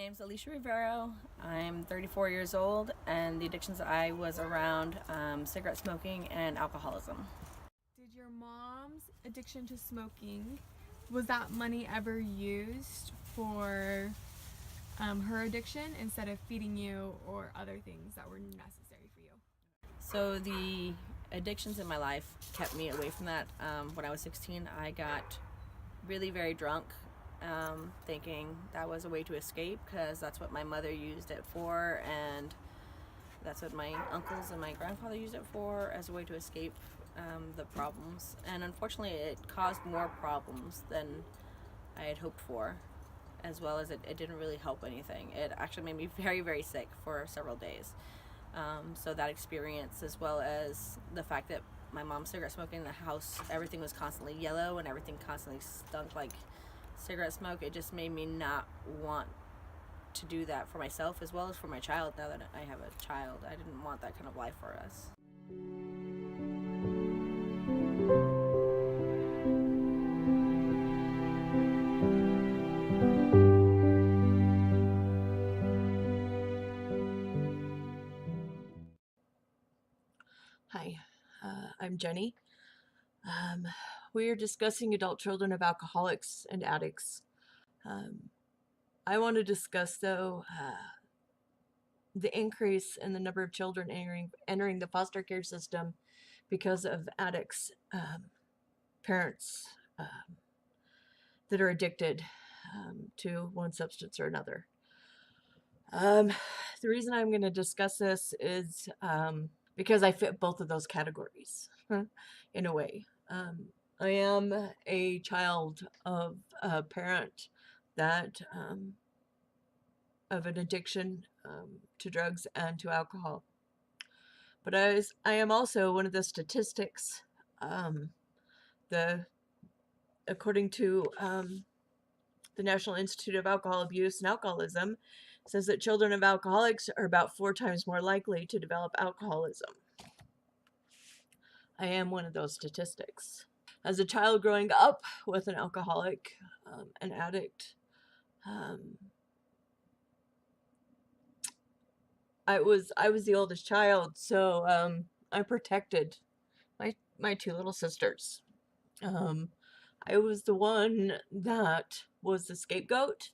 name's Alicia Rivero. I'm 34 years old, and the addictions I was around cigarette smoking and alcoholism. Did your mom's addiction to smoking, was that money ever used for her addiction instead of feeding you or other things that were necessary for you? So the addictions in my life kept me away from that. When I was 16, I got really very drunk, thinking that was a way to escape because that's what my mother used it for, and that's what my uncles and my grandfather used it for, as a way to escape the problems. And unfortunately, it caused more problems than I had hoped for, as well as it didn't really help anything. It actually made me very, very sick for several days. So that experience, as well as the fact that my mom cigarette smoking in the house, everything was constantly yellow and everything constantly stunk like cigarette smoke. It just made me not want to do that for myself as well as for my child. Now that I have a child, I didn't want that kind of life for us. Hi, I'm Jenny. We are discussing adult children of alcoholics and addicts. I want to discuss, though, the increase in the number of children entering the foster care system because of addicts, parents that are addicted to one substance or another. The reason I'm going to discuss this is because I fit both of those categories in a way. I am a child of a parent that of an addiction to drugs and to alcohol. But I am also one of the statistics, according to the National Institute of Alcohol Abuse and Alcoholism, says that children of alcoholics are about 4 times more likely to develop alcoholism. I am one of those statistics. As a child growing up with an alcoholic, an addict, I was the oldest child, so I protected my 2 little sisters. I was the one that was the scapegoat.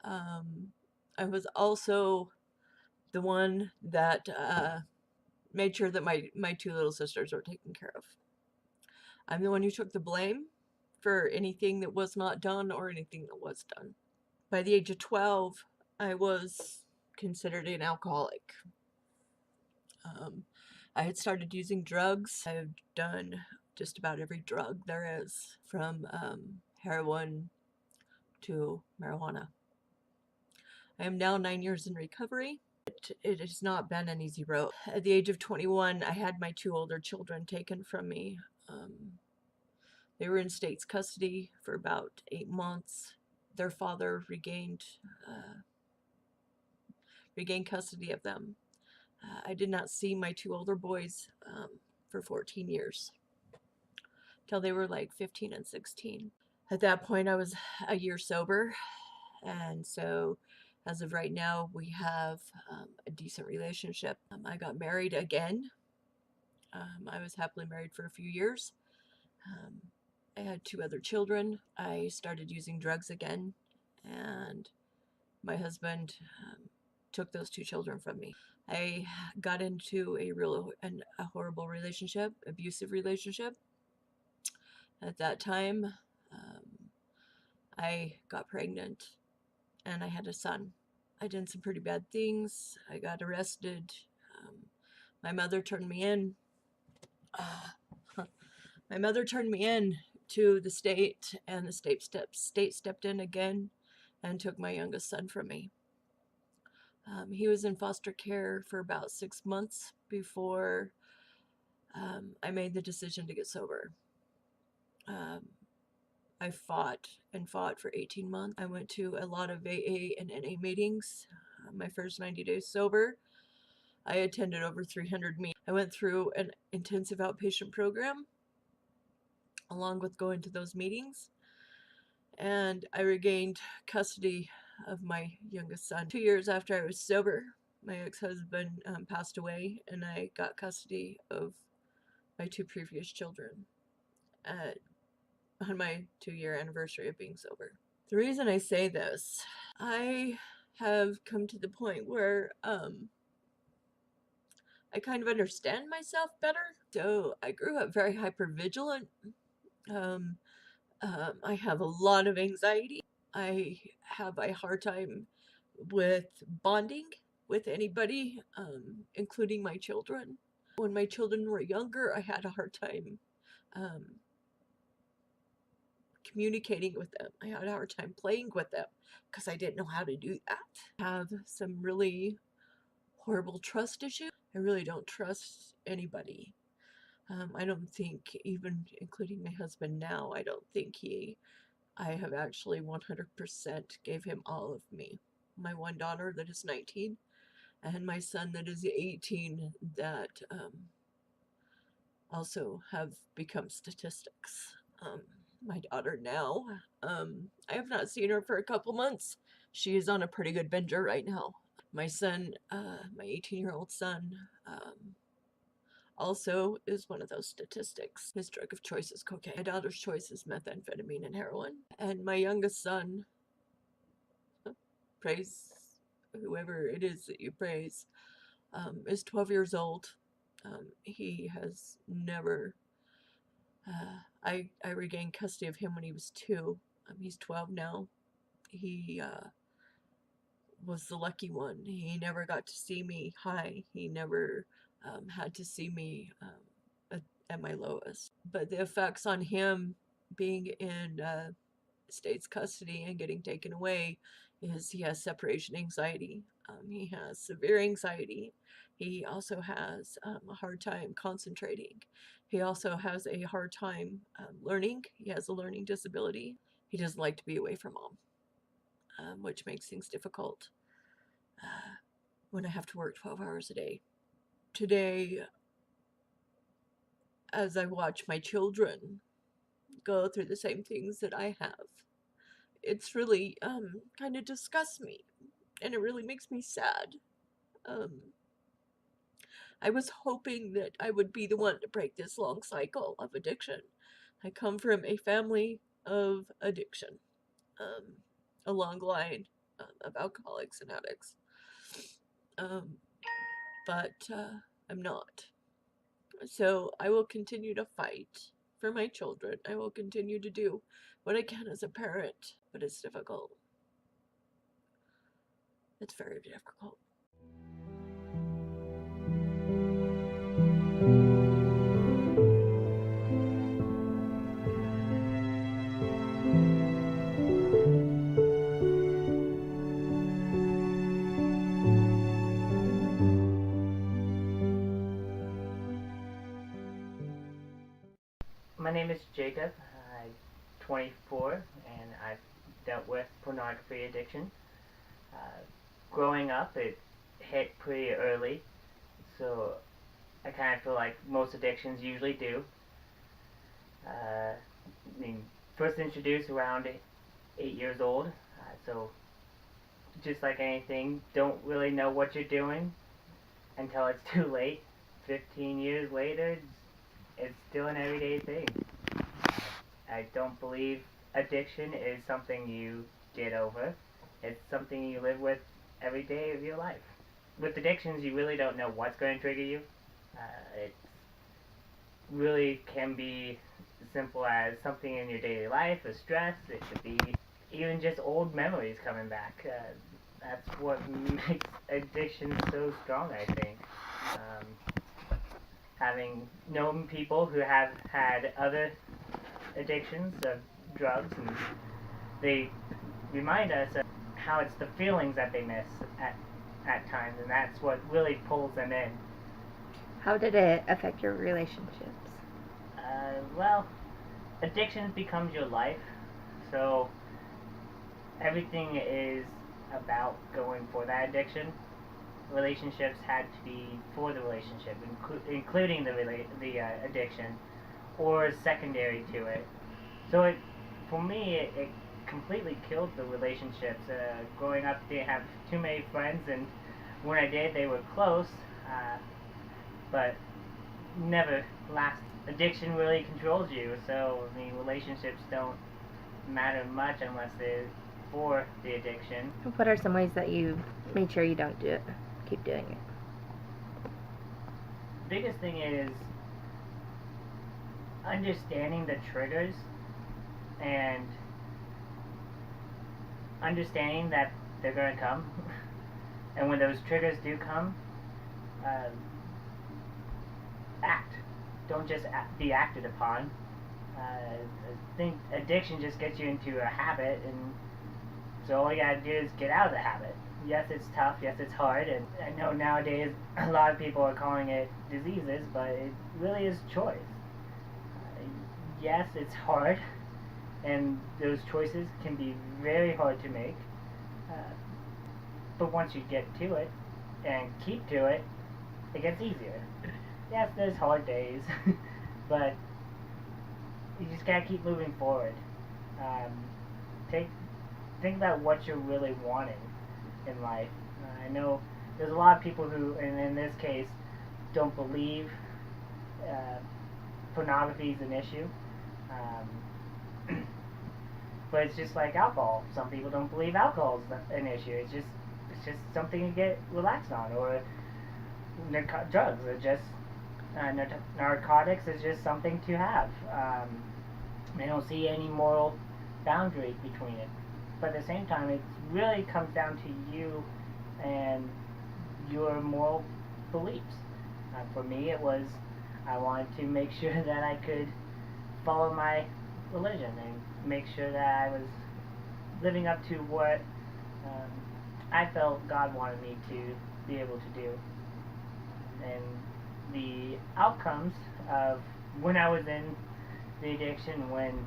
I was also the one that made sure that my 2 little sisters were taken care of. I'm the one who took the blame for anything that was not done or anything that was done. By the age of 12, I was considered an alcoholic. I had started using drugs. I've done just about every drug there is, from heroin to marijuana. I am now 9 years in recovery. It has not been an easy road. At the age of 21, I had my 2 older children taken from me. They were in state's custody for about 8 months. Their father regained custody of them. I did not see my 2 older boys for 14 years, till they were like 15 and 16. At that point, I was a year sober, and so as of right now, we have a decent relationship. I got married again. I was happily married for a few years. I had 2 other children. I started using drugs again, and my husband took those 2 children from me. I got into a horrible relationship, abusive relationship. At that time, I got pregnant and I had a son. I did some pretty bad things. I got arrested. My mother turned me in. My mother turned me in to the state, and the state stepped in again and took my youngest son from me. He was in foster care for about 6 months before I made the decision to get sober. I fought and fought for 18 months. I went to a lot of AA and NA meetings. My first 90 days sober, I attended over 300 meetings. I went through an intensive outpatient program along with going to those meetings, and I regained custody of my youngest son. 2 years after I was sober, my ex-husband passed away, and I got custody of my 2 previous children on my 2-year anniversary of being sober. The reason I say this, I have come to the point where I kind of understand myself better. So I grew up very hypervigilant. I have a lot of anxiety. I have a hard time with bonding with anybody, including my children. When my children were younger, I had a hard time communicating with them. I had a hard time playing with them because I didn't know how to do that. I have some really horrible trust issues. I really don't trust anybody. I don't think, even including my husband now, I don't think I have actually 100% gave him all of me. My one daughter that is 19 and my son that is 18 that also have become statistics. My daughter now, I have not seen her for a couple months. She is on a pretty good binger right now. My son, my 18-year-old son, also is one of those statistics. His drug of choice is cocaine. My daughter's choice is methamphetamine and heroin. And my youngest son, praise whoever it is that you praise, is 12 years old. He has never, I regained custody of him when he was 2. He's 12 now. He was the lucky one. He never got to see me high. He never had to see me at my lowest. But the effects on him being in state's custody and getting taken away is he has separation anxiety. He has severe anxiety. He also has a hard time concentrating. He also has a hard time learning. He has a learning disability. He doesn't like to be away from mom, which makes things difficult when I have to work 12 hours a day. Today, as I watch my children go through the same things that I have, it's really kind of disgusts me, and it really makes me sad. I was hoping that I would be the one to break this long cycle of addiction. I come from a family of addiction, a long line of alcoholics and addicts, but I'm not. So I will continue to fight for my children. I will continue to do what I can as a parent, but it's difficult. It's very difficult. My name is Jacob. I'm 24 and I've dealt with pornography addiction. Growing up, it hit pretty early, so I kind of feel like most addictions usually do. First introduced around 8 years old, so just like anything, don't really know what you're doing until it's too late. 15 years later, it's still an everyday thing. I don't believe addiction is something you get over. It's something you live with every day of your life. With addictions, you really don't know what's going to trigger you. It really can be as simple as something in your daily life, a stress. It could be even just old memories coming back. That's what makes addiction so strong, I think. Having known people who have had other addictions of drugs, and they remind us of how it's the feelings that they miss at times, and that's what really pulls them in. How did it affect your relationships? Well, addiction becomes your life, so everything is about going for that addiction. Relationships had to be for the relationship, including the addiction, or secondary to it. So for me, it completely killed the relationships. Growing up, didn't have too many friends, and when I did, they were close, but never last. Addiction really controls you, so I mean, relationships don't matter much unless they're for the addiction. What are some ways that you made sure you don't do it? Keep doing it. The biggest thing is understanding the triggers and understanding that they're going to come. And when those triggers do come, act. Don't just be acted upon. I think addiction just gets you into a habit, and so all you gotta do is get out of the habit. Yes, it's tough. Yes, it's hard, and I know nowadays a lot of people are calling it diseases, but it really is choice. Yes, it's hard, and those choices can be very hard to make. But once you get to it and keep to it, it gets easier. Yes, there's hard days, but you just gotta keep moving forward. Think about what you're really wanting in life. I know there's a lot of people who, and in this case, don't believe pornography is an issue. But it's just like alcohol. Some people don't believe alcohol is an issue. It's just something you get relaxed on, or drugs are just narcotics is just something to have. They don't see any moral boundary between it. But at the same time, it really comes down to you and your moral beliefs. For me, it was I wanted to make sure that I could follow my religion and make sure that I was living up to what I felt God wanted me to be able to do. And the outcomes of when I was in the addiction, when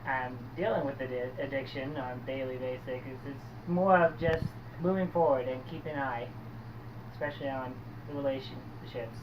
I'm dealing with the addiction on a daily basis, it's more of just moving forward and keeping an eye, especially on the relationships.